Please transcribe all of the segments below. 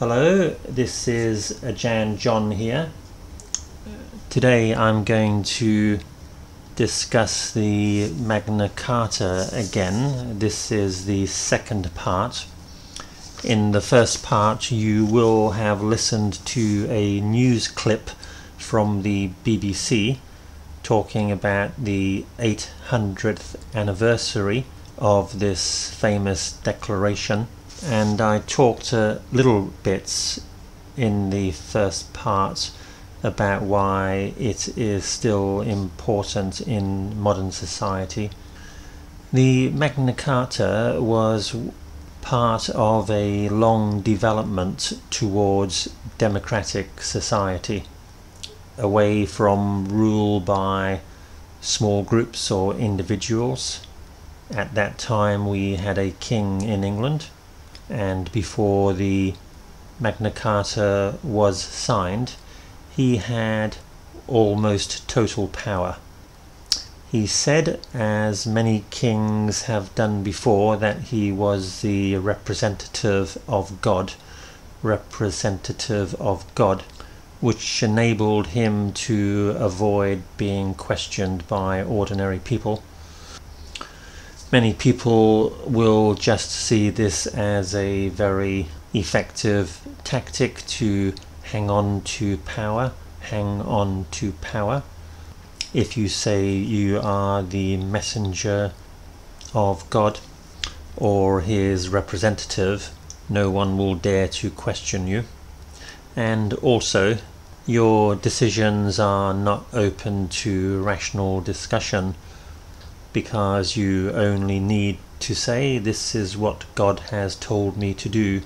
Hello, this is Jan John here. Today I'm going to discuss the Magna Carta again. This is the second part. In the first part you will have listened to a news clip from the BBC talking about the 800th anniversary of this famous declaration. And I talked little bits in the first part about why it is still important in modern society. The Magna Carta was part of a long development towards democratic society, away from rule by small groups or individuals. At that time we had a king in England, and before the Magna Carta was signed, he had almost total power. He said, as many kings have done before, that he was the representative of God, which enabled him to avoid being questioned by ordinary people. Many people will just see this as a very effective tactic to hang on to power. If you say you are the messenger of God or his representative, no one will dare to question you. And also, your decisions are not open to rational discussion, because you only need to say, this is what God has told me to do.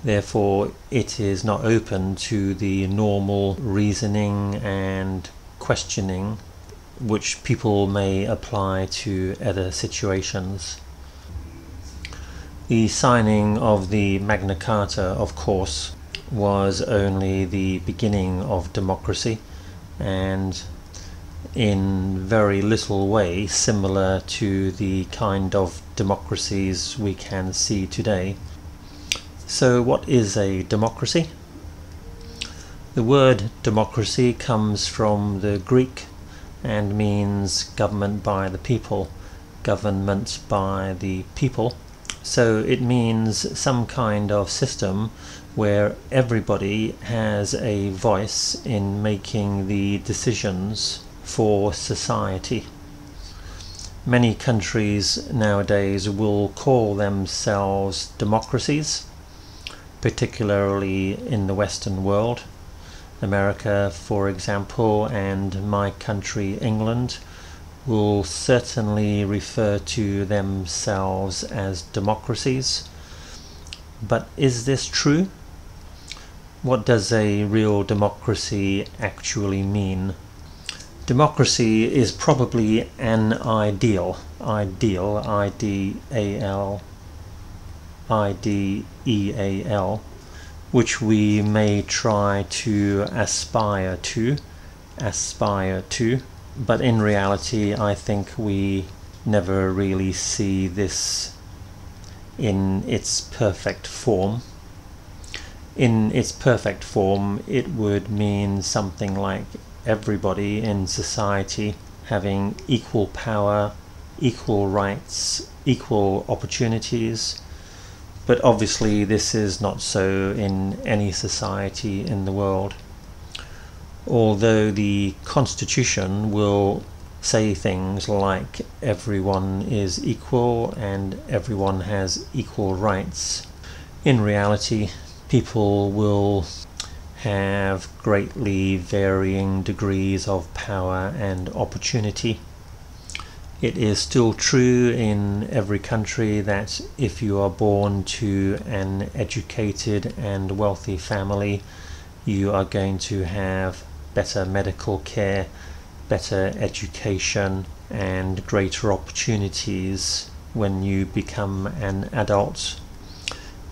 Therefore it is not open to the normal reasoning and questioning which people may apply to other situations. The signing of the Magna Carta, of course, was only the beginning of democracy, and in very little way similar to the kind of democracies we can see today. So what is a democracy? The word democracy comes from the Greek and means government by the people, government by the people. So it means some kind of system where everybody has a voice in making the decisions for society. Many countries nowadays will call themselves democracies, particularly in the Western world. America, for example, and my country, England, will certainly refer to themselves as democracies. But is this true? What does a real democracy actually mean? Democracy is probably an ideal, I-D-E-A-L, which we may try to aspire to, but in reality I think we never really see this in its perfect form. In its perfect form, it would mean something like everybody in society having equal power, equal rights, equal opportunities. But obviously this is not so in any society in the world. Although the Constitution will say things like everyone is equal and everyone has equal rights, in reality people will have greatly varying degrees of power and opportunity. It is still true in every country that if you are born to an educated and wealthy family, you are going to have better medical care, better education, and greater opportunities when you become an adult.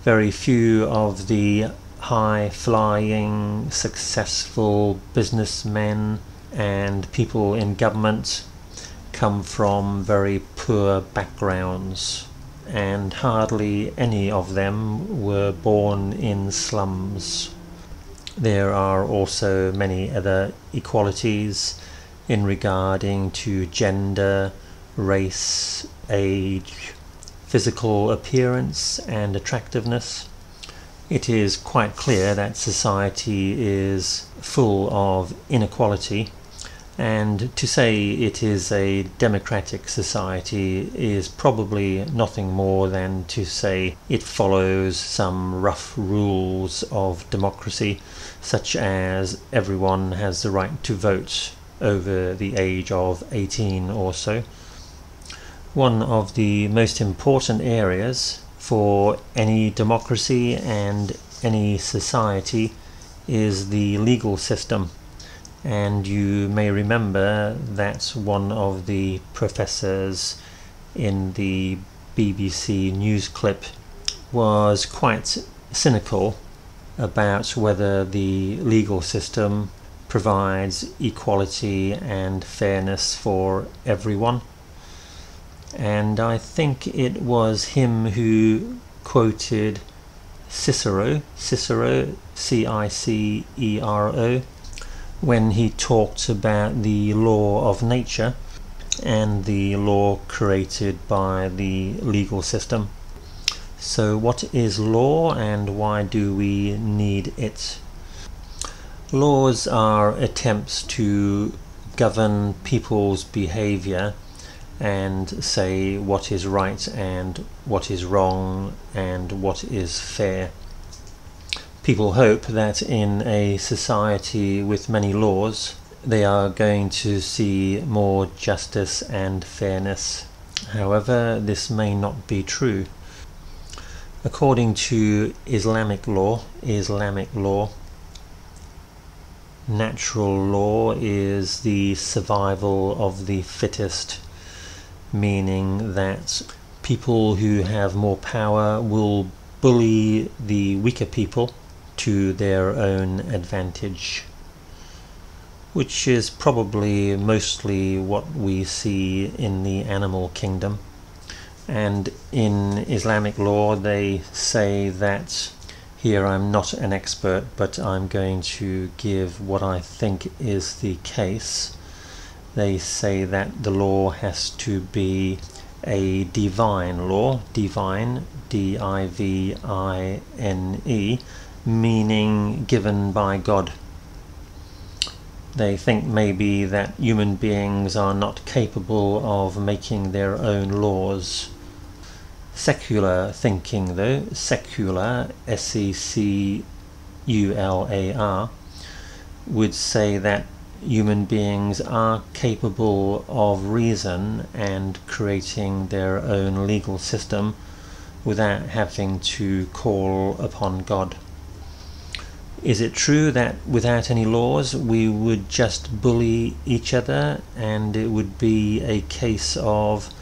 Very few of the high-flying, successful businessmen and people in government come from very poor backgrounds, and hardly any of them were born in slums. There are also many other equalities in regarding to gender, race, age, physical appearance and attractiveness. It is quite clear that society is full of inequality, and to say it is a democratic society is probably nothing more than to say it follows some rough rules of democracy, such as everyone has the right to vote over the age of 18 or so. One of the most important areas for any democracy and any society is the legal system, and you may remember that one of the professors in the BBC news clip was quite cynical about whether the legal system provides equality and fairness for everyone. And I think it was him who quoted Cicero, C-I-C-E-R-O, when he talked about the law of nature and the law created by the legal system. So what is law and why do we need it? Laws are attempts to govern people's behavior and say what is right and what is wrong and what is fair. People hope that in a society with many laws they are going to see more justice and fairness. However, this may not be true. According to Islamic law, natural law is the survival of the fittest, meaning that people who have more power will bully the weaker people to their own advantage, which is probably mostly what we see in the animal kingdom. And in Islamic law they say that, here I'm not an expert, but I'm going to give what I think is the case. They say that the law has to be a divine law, divine, D-I-V-I-N-E, meaning given by God. They think maybe that human beings are not capable of making their own laws. Secular thinking though, secular, S-E-C-U-L-A-R, would say that human beings are capable of reason and creating their own legal system without having to call upon God. Is it true that without any laws we would just bully each other and it would be a case of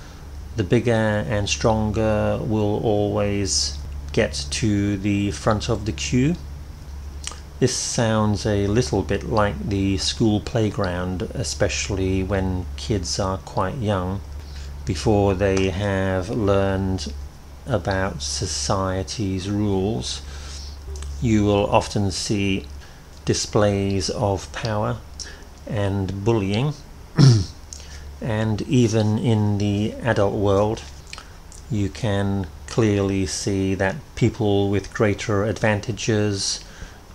the bigger and stronger will always get to the front of the queue? This sounds a little bit like the school playground, especially when kids are quite young, before they have learned about society's rules. You will often see displays of power and bullying and even in the adult world you can clearly see that people with greater advantages,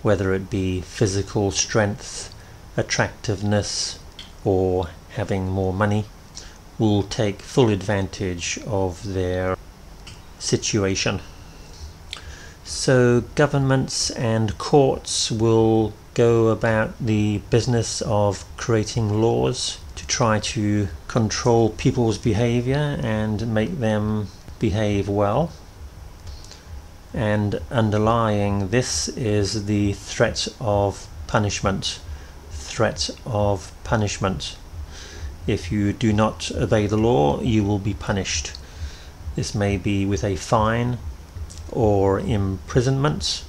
whether it be physical strength, attractiveness or having more money, will take full advantage of their situation. So governments and courts will go about the business of creating laws to try to control people's behavior and make them behave well. And underlying this is the threat of punishment. If you do not obey the law, you will be punished. This may be with a fine or imprisonment,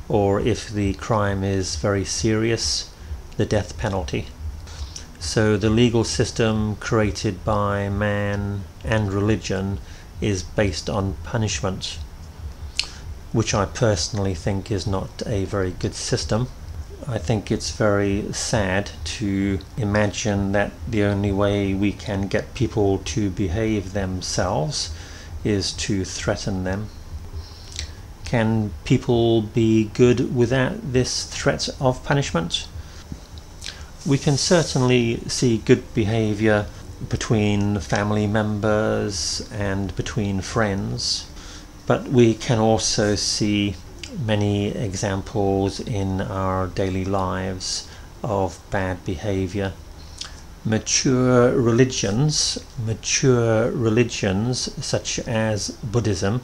or if the crime is very serious, the death penalty. So the legal system created by man and religion is based on punishment, which I personally think is not a very good system. I think it's very sad to imagine that the only way we can get people to behave themselves is to threaten them. Can people be good without this threat of punishment? We can certainly see good behavior between family members and between friends, but we can also see many examples in our daily lives of bad behavior. Mature religions such as Buddhism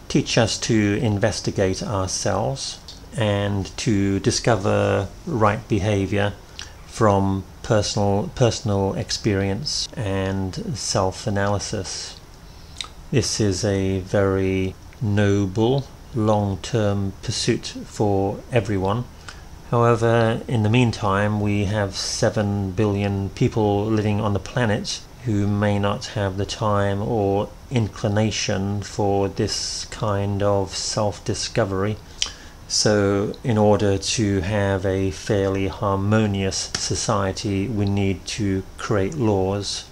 teach us to investigate ourselves and to discover right behavior from personal experience and self-analysis. This is a very noble long-term pursuit for everyone. However, in the meantime, we have 7 billion people living on the planet who may not have the time or inclination for this kind of self-discovery. So in order to have a fairly harmonious society, we need to create laws.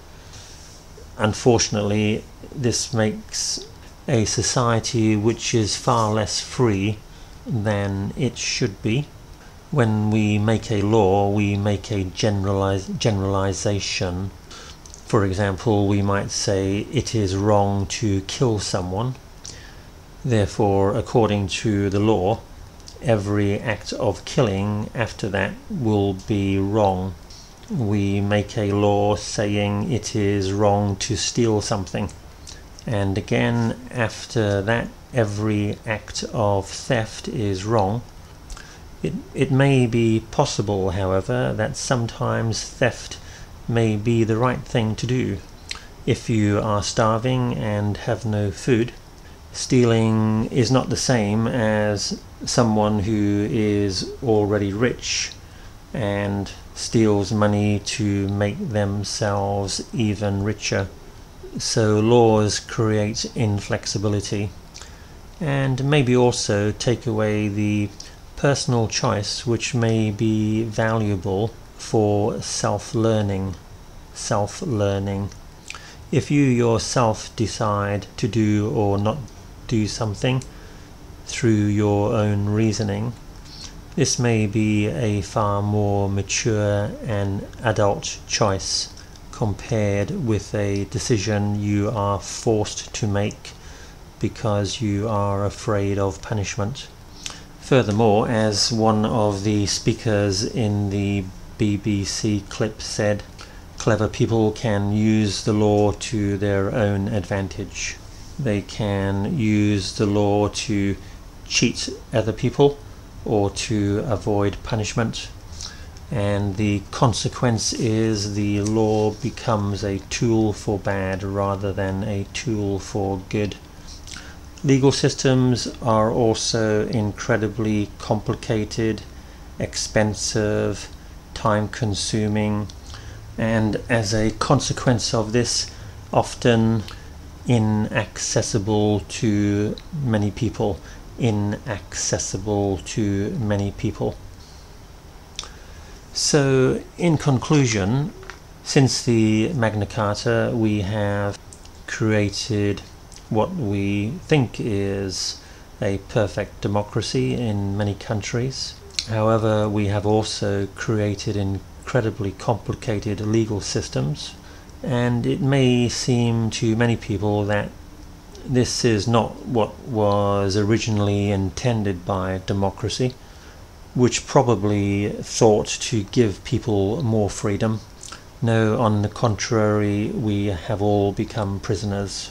Unfortunately, this makes a society which is far less free than it should be. When we make a law, we make a generalization. For example, we might say it is wrong to kill someone. Therefore, according to the law, every act of killing after that will be wrong. We make a law saying it is wrong to steal something. And again, after that, every act of theft is wrong. It may be possible, however, that sometimes theft may be the right thing to do. If you are starving and have no food, stealing is not the same as someone who is already rich and steals money to make themselves even richer. So laws create inflexibility and maybe also take away the personal choice which may be valuable for self-learning. If you yourself decide to do or not do something through your own reasoning, this may be a far more mature and adult choice compared with a decision you are forced to make because you are afraid of punishment. Furthermore, as one of the speakers in the BBC clip said, clever people can use the law to their own advantage. They can use the law to cheat other people or to avoid punishment, and the consequence is the law becomes a tool for bad rather than a tool for good. Legal systems are also incredibly complicated, expensive, time-consuming, and as a consequence of this, often inaccessible to many people. So, in conclusion, since the Magna Carta, we have created what we think is a perfect democracy in many countries. However, we have also created incredibly complicated legal systems, and it may seem to many people that this is not what was originally intended by democracy, which probably thought to give people more freedom. No, on the contrary, we have all become prisoners.